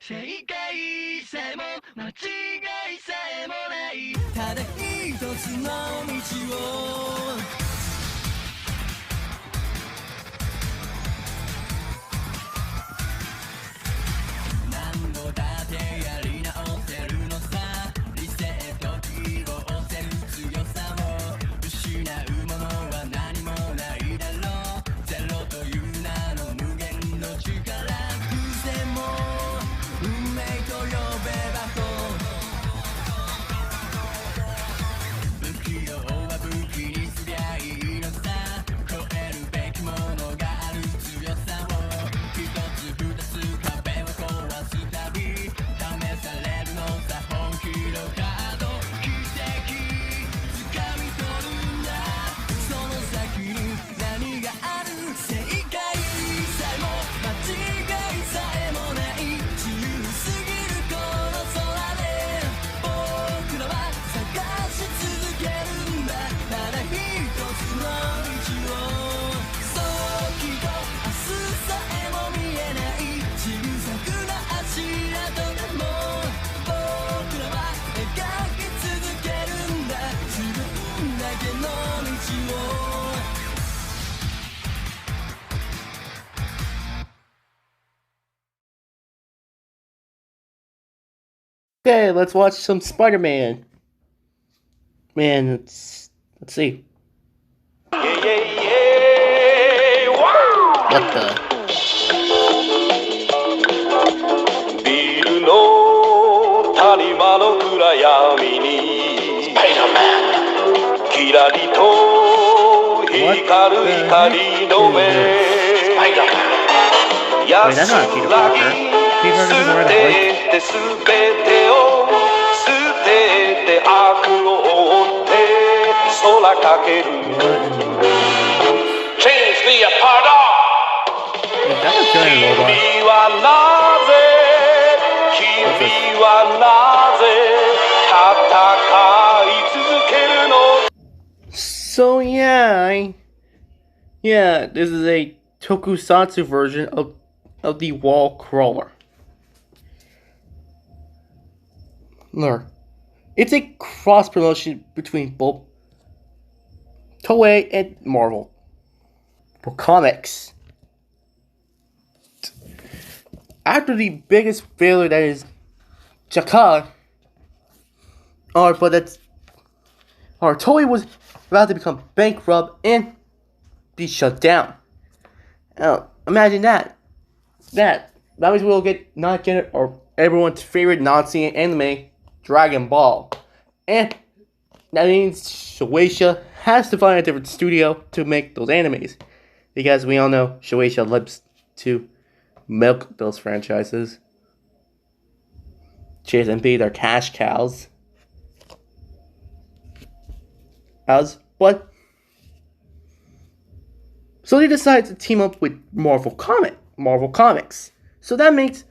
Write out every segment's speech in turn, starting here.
正解さえも間違いさえもないただ一つの道を何度だってやり直せるのさ理性と希望せる強さを失うものは何もないだろうゼロという名の無限の力偶然も運命と呼べば不器用は武器にすりゃいいのさ超えるべきものがある強さを一つ二つ壁を壊すたび試されるのさ本気のカード奇跡掴み取るんだその先に何がある正解さえも間違いさえもない自由すぎるこの空で僕らは探し続けるんだただ一つの道をそうきっと明日さえも見えないジグザグな足跡でも僕らは描き続けるんだ自分だけの道をOkay, let's watch some Spider-Man. Man, let's see. What the? ビルの谷間の暗闇にキラリと光る光の目 Wait, that's not Peter Parker. Peter Parker doesn't wear that light. 全てを捨てて悪を追って空かける Change me apart Wait, that's a giant robot. 君はなぜ君はなぜ戦い続けるの So yeah, this is a Tokusatsu version of the wall crawler. Look, it's a cross promotion between both Toei and Marvel for comics. After the biggest failure that is Jaka, Toei was about to become bankrupt and be shut down. Now, imagine that. That means we'll not get everyone's favorite Nazi anime, Dragon Ball. And that means Shueisha has to find a different studio to make those animes. Because we all know Shueisha loves to milk those franchises. Chase and be their cash cows. But so they decide to team up with Marvel Comics. So that makes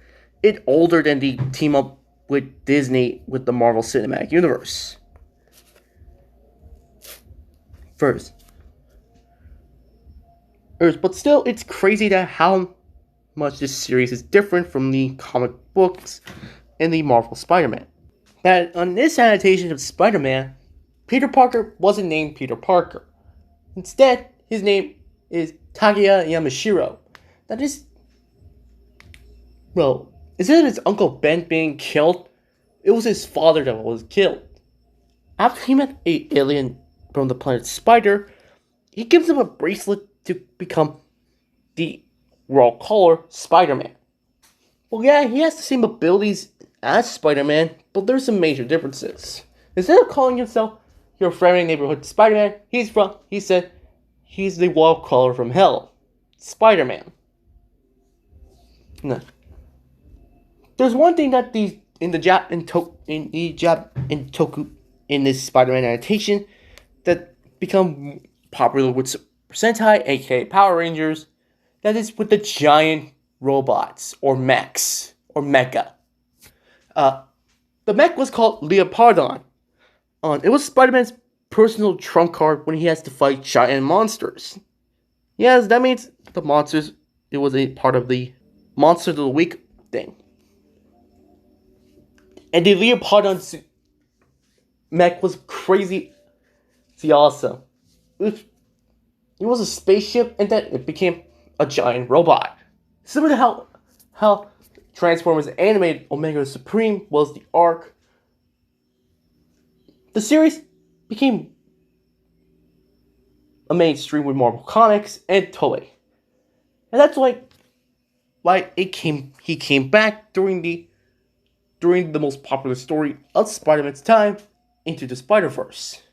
it older than the team up with Disney with the Marvel Cinematic Universe. But still, it's crazy that how much this series is different from the comic books and the Marvel Spider-Man. That on this adaptation of Spider-Man, Peter Parker wasn't named Peter Parker. Instead, his name is Takeya Yamashiro. That is... Well, instead of his Uncle Ben being killed, it was his father that was killed. After he met an alien from the planet Spider, he gives him a bracelet to become the raw color Spider-Man. Well, yeah, he has the same abilities as Spider-Man, but there's some major differences. Instead of calling himself your friendly neighborhood Spider-Man, he said he's the wall crawler from hell, Spider-Man. No. There's one thing that in this Spider-Man adaptation that become popular with Sentai, aka Power Rangers, that is with the giant robots or mechs or mecha. The mech was called Leopardon. It was Spider-Man's personal trump card when he has to fight giant monsters. Yes, that means the monsters. It was a part of the Monster of the Week thing. And the Leopardon mech was crazy awesome. It was a spaceship, and then it became a giant robot. Similar to how Transformers animated Omega Supreme was the arc. The series became a mainstream with Marvel Comics and Toei. And that's why he came back during the most popular story of Spider-Man's time, Into the Spider-Verse.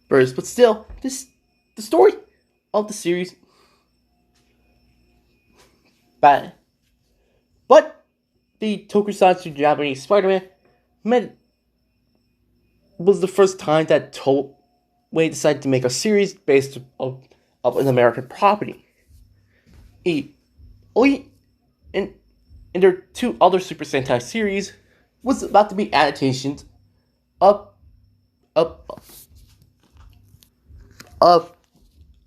But still, the story of the series bad. But the Tokusatsu Japanese Spider-Man was the first time that Toei decided to make a series based of an American property. And their two other Super Sentai series was about to be adaptations of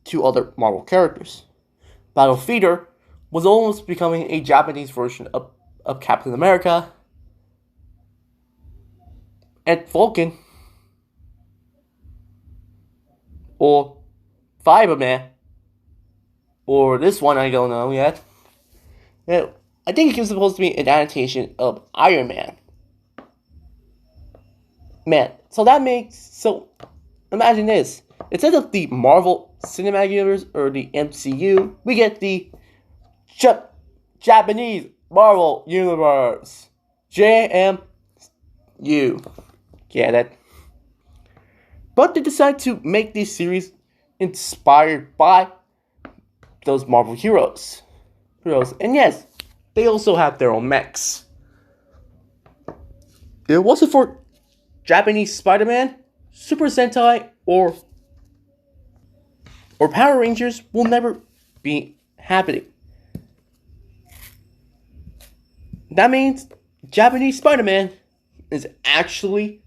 two other Marvel characters. Battle Feeder was almost becoming a Japanese version of Captain America, and Vulcan, or Fiberman, or this one I don't know yet. Yeah, I think it was supposed to be an adaptation of Iron Man. So imagine this. Instead of the Marvel Cinematic Universe or the MCU, we get the Japanese Marvel Universe. JMU. Get it? But they decided to make this series inspired by those Marvel heroes. And yes, they also have their own mechs. It wasn't for Japanese Spider-Man, Super Sentai, or Power Rangers will never be happening. That means Japanese Spider-Man is actually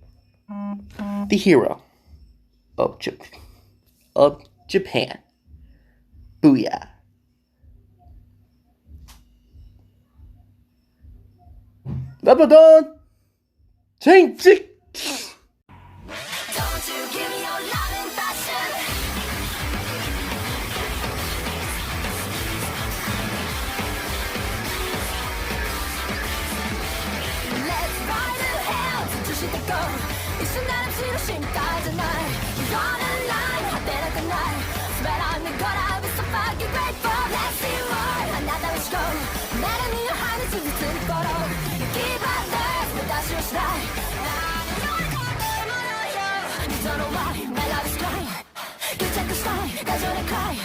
the hero of Japan. Booyah. Lebanon! Change it! Don't you give me your love and passion. Let's ride to hell としてこう一緒なら知る心配じゃない You're on a line 果てなくない Sweat on me gonna be so fucking grateful Let's see more あなたを思考メラニンを羽に続くフォロー Give up this 私をしない Don't know why my love is crying 決着したい過剰なくらい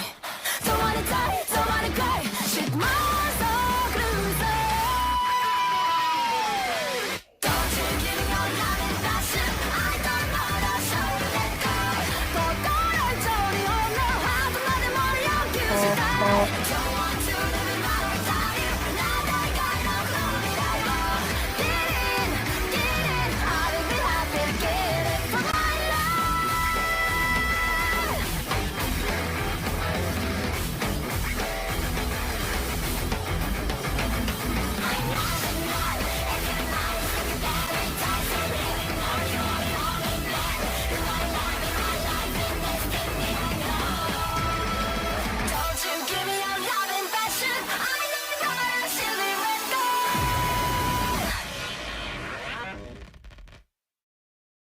Don't wanna die, don't wanna cry Shit myself